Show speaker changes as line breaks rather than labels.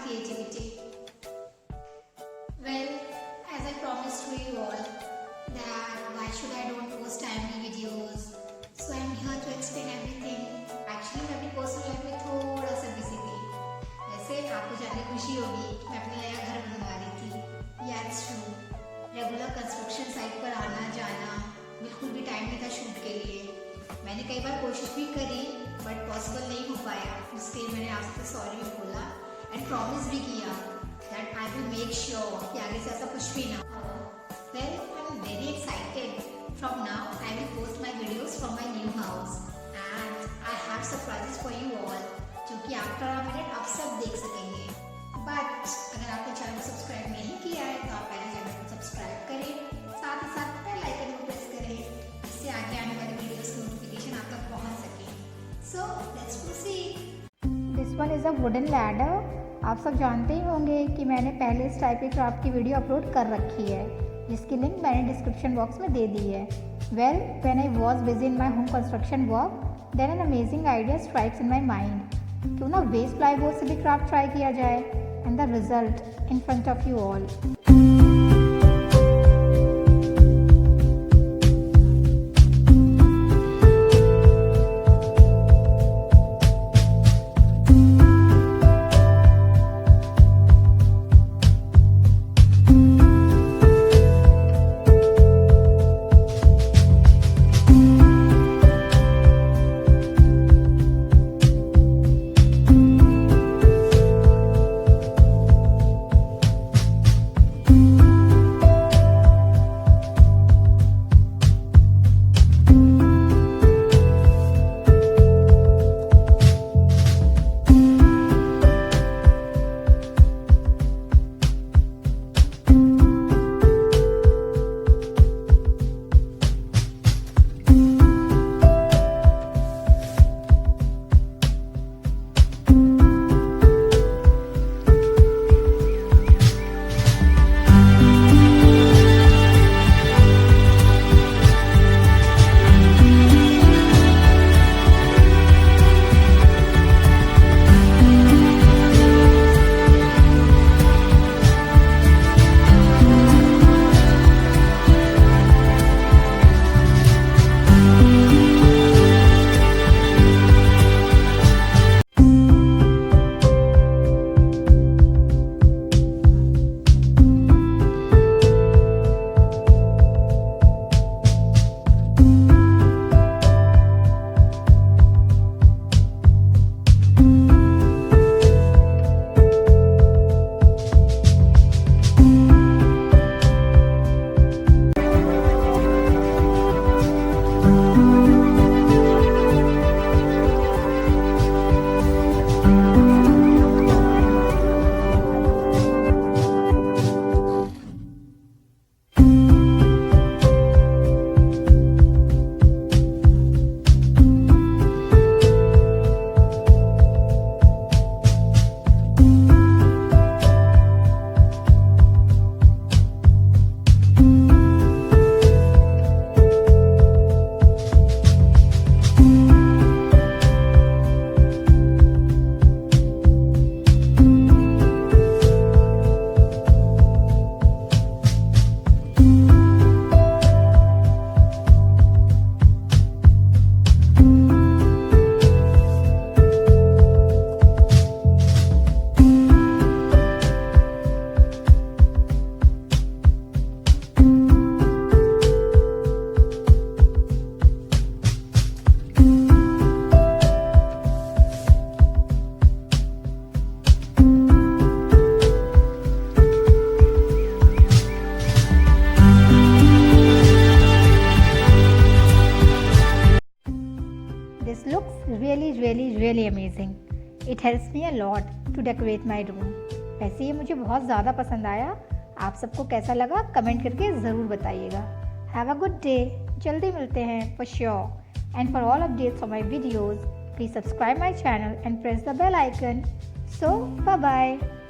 creativity. Well, as I promised to you all that why should I don't post timely videos, so I am here to explain everything. Actually मैं अपनी personal life में थोड़ा सा busy थी। वैसे आपको जानने खुशी होगी कि मैं अपना नया घर बनवा रही थी। या it's true, regular construction site पर आना जाना बिल्कुल भी टाइम नहीं था शूट के लिए। मैंने कई बार कोशिश भी करी बट पॉसिबल नहीं हो पाया, इसलिए मैंने आपसे सॉरी भी बोला एंड प्रॉमिस भी किया that I will make sure कि आगे से ऐसा कुछ भी ना हो। Well I am very excited. From now I will post my videos from my new house and I have surprises for you all जो कि आफ्टर अ मिनट आप सब देख सकेंगे। बट अगर आपने चैनल को सब्सक्राइब नहीं किया है तो आप पहले चैनल को सब्सक्राइब करें, साथ ही साथ बेल आइकन को प्रेस करें, इससे आगे आने वाले वीडियोस की नोटिफिकेशन आप तक पहुंच सके। So let's proceed.
This one is a wooden ladder. आप सब जानते ही होंगे कि मैंने पहले इस टाइप के क्राफ्ट की वीडियो अपलोड कर रखी है जिसकी लिंक मैंने डिस्क्रिप्शन बॉक्स में दे दी है। Well when I was busy in my home construction work then an amazing idea strikes in my mind. क्यों ना वेस्ट प्लाईबोर्ड से भी क्राफ्ट ट्राई किया जाए and the result in front of you all. This looks really amazing. It helps me a lot to decorate my room. वैसे ये मुझे बहुत ज़्यादा पसंद आया। आप सबको कैसा लगा कमेंट करके ज़रूर बताइएगा। Have a good day. जल्दी मिलते हैं for sure. And for all updates on my videos, please subscribe my channel and press the bell icon. So bye bye.